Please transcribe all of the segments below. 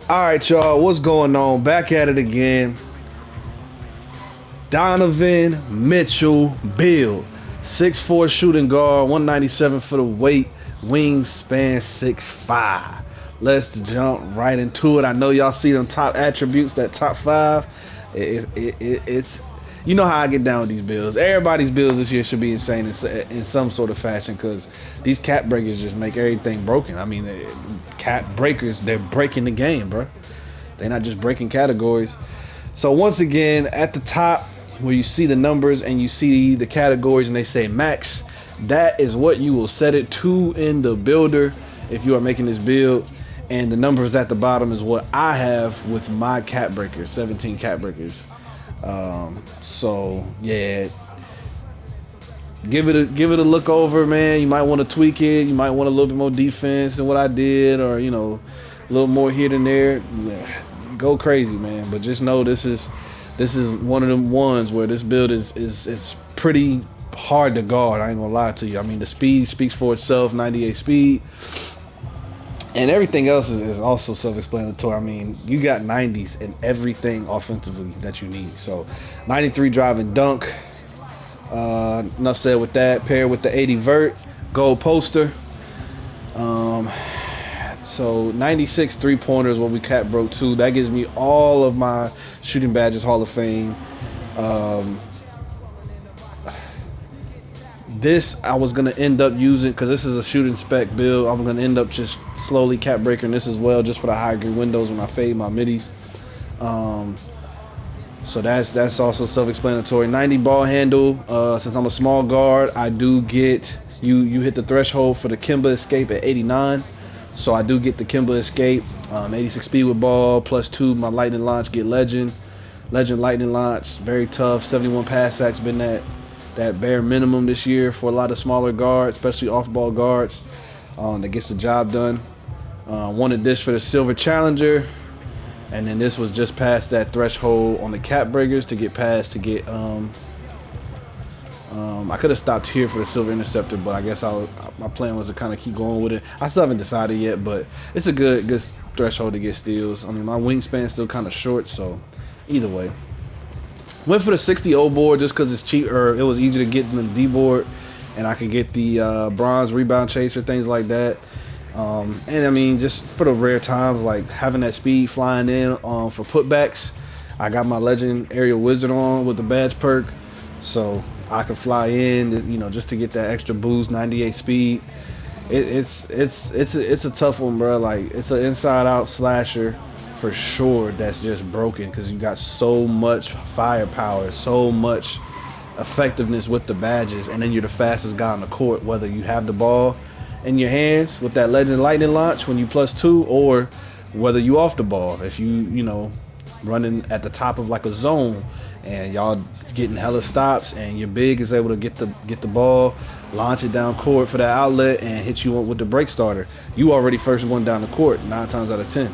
All right, y'all, what's going on? Back at it again. Donovan Mitchell build. 6'4" shooting guard, 197 for the weight, wingspan 6'5". Let's jump right into it. I know y'all see them top attributes, that top five. It's you know how I get down with these builds. Everybody's builds this year should be insane in some sort of fashion because these cap breakers just make everything broken. I mean, cap breakers, they're breaking the game, bro. They're not just breaking categories. So once again, at the top where you see the numbers and you see the categories and they say max, that is what you will set it to in the builder if you are making this build. And the numbers at the bottom is what I have with my cap breakers, 17 cap breakers. So yeah, give it a look over, man. You might want to tweak it. You might want a little bit more defense than what I did, or a little more here and there. Yeah, go crazy, man. But just know this is one of them ones where this build is it's pretty hard to guard. I ain't gonna lie to you. I mean, the speed speaks for itself. 98 speed. And everything else is also self-explanatory. I mean, you got 90s in everything offensively that you need. So 93 drive and dunk. Enough said with that. Paired with the 80 vert, gold poster. So 96 three-pointers what we cap broke to. That gives me all of my shooting badges Hall of Fame. This I was gonna end up using because this is a shooting spec build. I'm gonna end up just slowly cap breaking this as well, just for the high grade windows when I fade my middies. So that's also self-explanatory. 90 ball handle. Since I'm a small guard, I do get you hit the threshold for the Kimba escape at 89. So I do get the Kimba escape. 86 speed with ball +2. My lightning launch get legend lightning launch. Very tough. 71 pass sacks been that bare minimum this year for a lot of smaller guards, especially off-ball guards. That gets the job done. Wanted this for the Silver Challenger, and then this was just past that threshold on the cap breakers to get past to get. I could have stopped here for the Silver Interceptor, but I guess my plan was to kind of keep going with it. I still haven't decided yet, but it's a good threshold to get steals. I mean, my wingspan's still kind of short, so either way. Went for the 60 O board just because it's cheap, or it was easy to get in the D board, and I could get the bronze rebound chaser, things like that. And I mean, just for the rare times, like having that speed flying in for putbacks, I got my legend aerial wizard on with the badge perk, so I could fly in, just to get that extra boost. 98 speed. It's a tough one, bro. Like, it's an inside out slasher for sure that's just broken because you got so much firepower, so much effectiveness with the badges, and then you're the fastest guy on the court, whether you have the ball in your hands with that legend lightning launch when you +2, or whether you off the ball, if you running at the top of like a zone and y'all getting hella stops and your big is able to get the ball, launch it down court for that outlet and hit you with the break starter. You already first one down the court 9 times out of 10.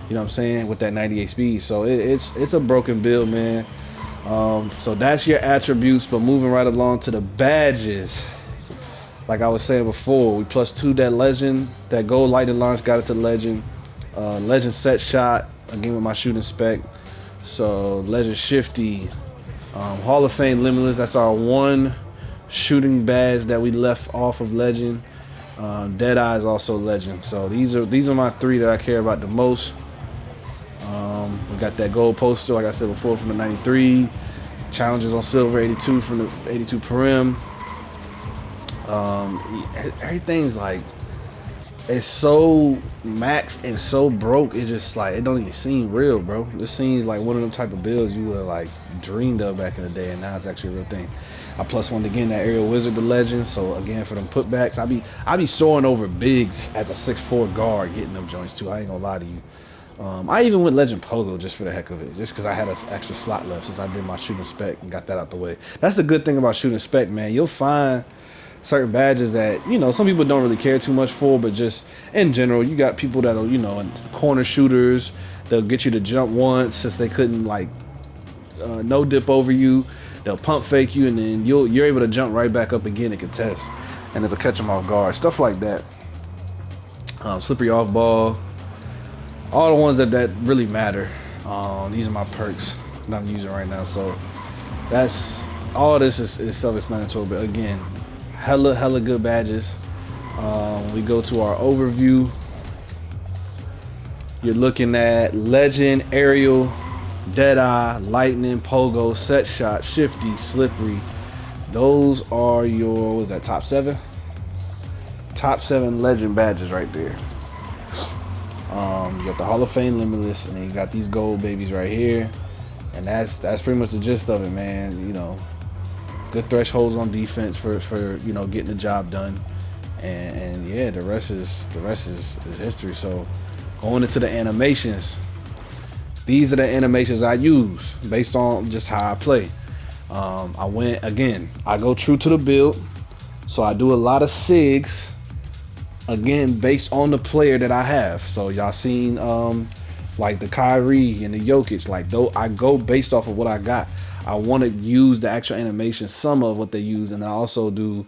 You know what I'm saying, with that 98 speed. So it's a broken build, man. So that's your attributes. But moving right along to the badges, like I was saying before, we +2 that legend, that gold lightning launch got it to legend. Legend set shot again with my shooting spec. So legend shifty, Hall of Fame limitless. That's our one shooting badge that we left off of legend. Deadeye is also legend. So these are my 3 that I care about the most. We got that gold poster, like I said before, from the 93. Challenges on silver, 82 from the 82 Parim. Everything's like, it's so maxed and so broke. It's just like, it don't even seem real, bro. This seems like one of them type of builds you would have like dreamed of back in the day, and now it's actually a real thing. I +1 again that aerial wizard, the legend. So again, for them putbacks, I be soaring over bigs as a 6'4" guard, getting them joints too. I ain't gonna lie to you. I even went legend pogo just for the heck of it, just because I had an extra slot left since I did my shooting spec and got that out the way. That's the good thing about shooting spec, man. You'll find certain badges that some people don't really care too much for, but just in general, you got people that'll corner shooters. They'll get you to jump once since they couldn't like no dip over you. They'll pump fake you, and then you're able to jump right back up again and contest, and it'll catch them off guard. Stuff like that. Slippery off ball. all the ones that really matter. These are my perks that I'm using right now. So that's all. This is self-explanatory. But again, hella good badges. We go to our overview. You're looking at Legend, Aerial, Deadeye, Lightning, Pogo, Set Shot, Shifty, Slippery. Those are your, what was that, top 7? Top 7 Legend badges right there. You got the Hall of Fame Limitless, and then you got these gold babies right here. And that's pretty much the gist of it, man. You know, good thresholds on defense for you know, getting the job done. And yeah, the rest is history. So going into the animations, these are the animations I use based on just how I play. I went, again, I go true to the build, so I do a lot of SIGs, again, based on the player that I have. So y'all seen like the Kyrie and the Jokic, like though I go based off of what I got. I want to use the actual animation, some of what they use, and I also do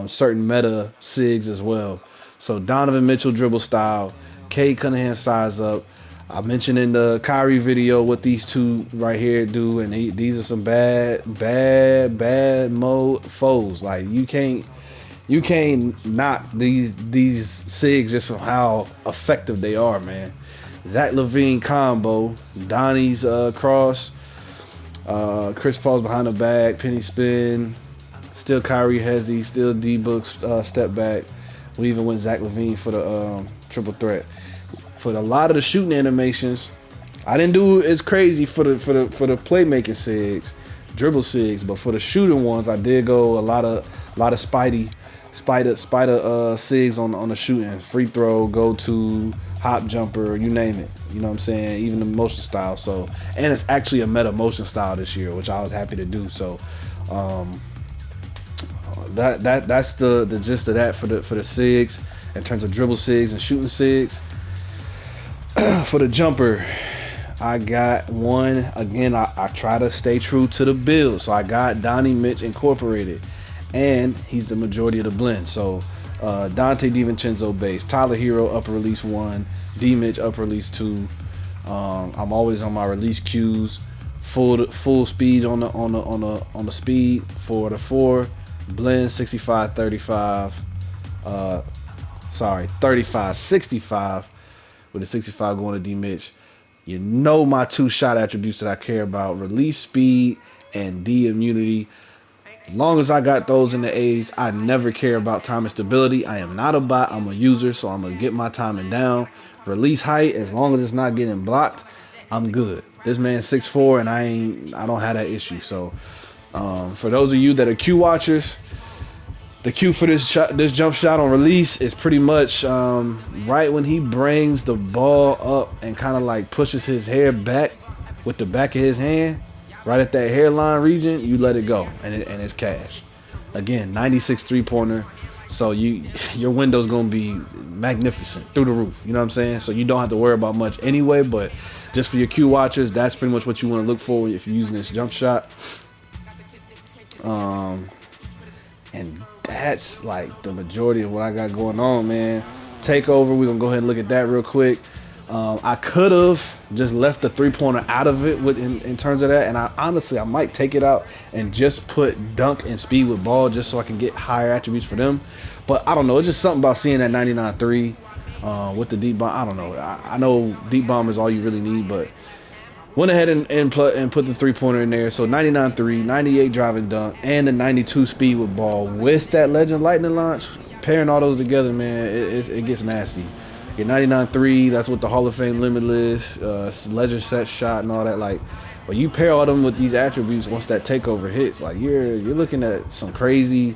certain meta SIGs as well. So Donovan Mitchell dribble style, Cade Cunningham size up. I mentioned in the Kyrie video what these two right here do, and these are some bad mode foes. Like you can't knock these SIGs just from how effective they are, man. Zach LaVine combo, Donnie's cross, Chris Paul's behind the back, penny spin, still Kyrie hezzy, still D-Book's step back. We even went Zach LaVine for the triple threat. For a lot of the shooting animations, I didn't do as crazy for the playmaking SIGs, dribble SIGs, but for the shooting ones, I did go a lot of spider SIGs on the shooting, free throw, go to, hop jumper, you name it. You know what I'm saying? Even the motion style. So, and it's actually a meta motion style this year, which I was happy to do. So, that's the gist of that for the SIGs in terms of dribble SIGs and shooting SIGs. For the jumper, I got one. Again, I try to stay true to the build. So I got Donnie Mitch incorporated, and he's the majority of the blend. So Dante DiVincenzo base, Tyler Hero upper release 1, D Mitch upper release 2. I'm always on my release cues, full speed on the speed for the 4, blend 65-35. 35-65. With a 65 going to D Mitch. You know my 2 shot attributes that I care about: release speed and D immunity. As long as I got those in the A's, I never care about time and stability. I am not a bot, I'm a user, so I'm gonna get my timing down. Release height, as long as it's not getting blocked, I'm good. This man's 6'4", and I don't have that issue. So for those of you that are Q watchers, the cue for this jump shot on release is pretty much right when he brings the ball up and kind of like pushes his hair back with the back of his hand, right at that hairline region, you let it go, and it's cash. Again, 96 3-pointer, so your window's gonna be magnificent through the roof. You know what I'm saying? So you don't have to worry about much anyway. But just for your Q watchers, that's pretty much what you want to look for if you're using this jump shot. And that's like the majority of what I got going on, man. Takeover, we're gonna go ahead and look at that real quick. I could have just left the 3-pointer out of it in terms of that, and I might take it out and just put dunk and speed with ball just so I can get higher attributes for them. But I don't know, it's just something about seeing that 99-3 with the deep bomb. I don't know. I know deep bomb is all you really need, but went ahead and put the 3-pointer in there. So 99-3, 98 driving dunk, and the 92 speed with ball with that Legend Lightning launch. Pairing all those together, man, it gets nasty. Your 99-3, that's with the Hall of Fame Limitless, Legend Set Shot, and all that. Like, when you pair all them with these attributes, once that takeover hits, like you're looking at some crazy,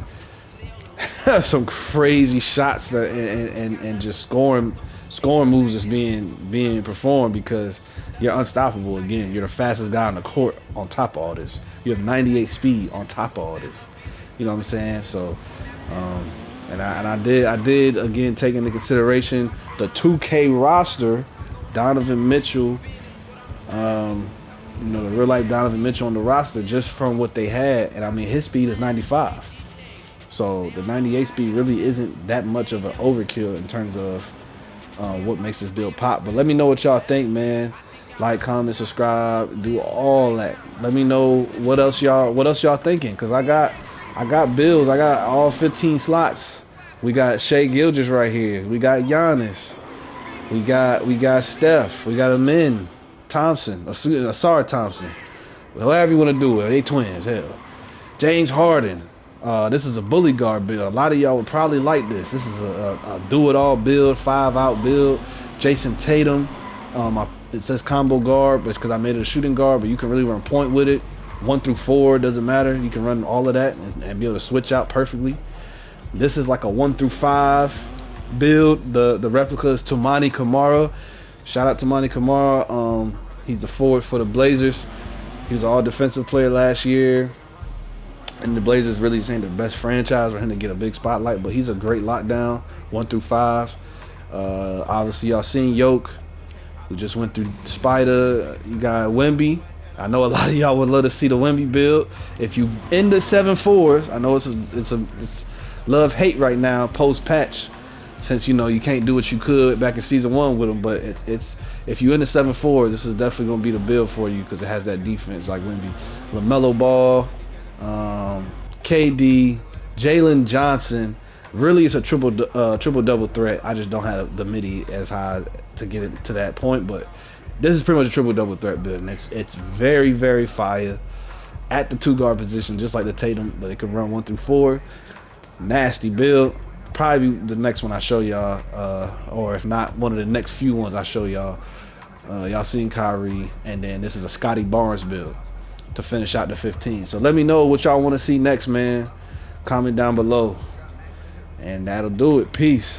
some crazy shots that and just scoring moves that's being performed, because you're unstoppable. Again, you're the fastest guy on the court on top of all this. You have 98 speed on top of all this. You know what I'm saying? So, and I did again take into consideration the 2K roster, Donovan Mitchell, the real life Donovan Mitchell on the roster, just from what they had. And I mean, his speed is 95. So the 98 speed really isn't that much of an overkill in terms of what makes this build pop. But let me know what y'all think, man. Like, comment, subscribe, do all that. Let me know what else y'all thinking, cause I got builds. I got all 15 slots. We got Shea Gilgeous right here. We got Giannis. We got Steph. We got Amin Thompson, Asar Thompson. However you want to do it. They twins, hell. James Harden. This is a bully guard build. A lot of y'all would probably like this. This is a do-it-all build, 5-out build. Jason Tatum. It says combo guard, but it's because I made it a shooting guard, but you can really run point with it. 1 through 4, doesn't matter. You can run all of that and be able to switch out perfectly. This is like a 1 through 5 build. The replica is Toumani Camara. Shout out to Toumani Camara. He's the forward for the Blazers. He was an all-defensive player last year. And the Blazers really ain't the best franchise for him to get a big spotlight, but he's a great lockdown, 1 through 5. Obviously, y'all seen Yoke. We just went through Spider. You got Wemby. I know a lot of y'all would love to see the Wemby build. If you in the 7-4s, I know it's love-hate right now post-patch, since you can't do what you could back in season 1 with him. But it's if you in the 7-4, this is definitely gonna be the build for you because it has that defense like Wemby, LaMelo Ball, KD, Jalen Johnson. Really, it's a triple double threat. I just don't have the midi as high to get it to that point, but this is pretty much a triple double threat build, and it's very, very fire at the 2-guard position, just like the Tatum, but it can run 1 through 4. Nasty build. Probably the next one I show y'all, or if not, one of the next few ones I show y'all. Y'all seen Kyrie, and then this is a Scotty Barnes build to finish out the 15. So let me know what y'all want to see next, man. Comment down below. And that'll do it. Peace.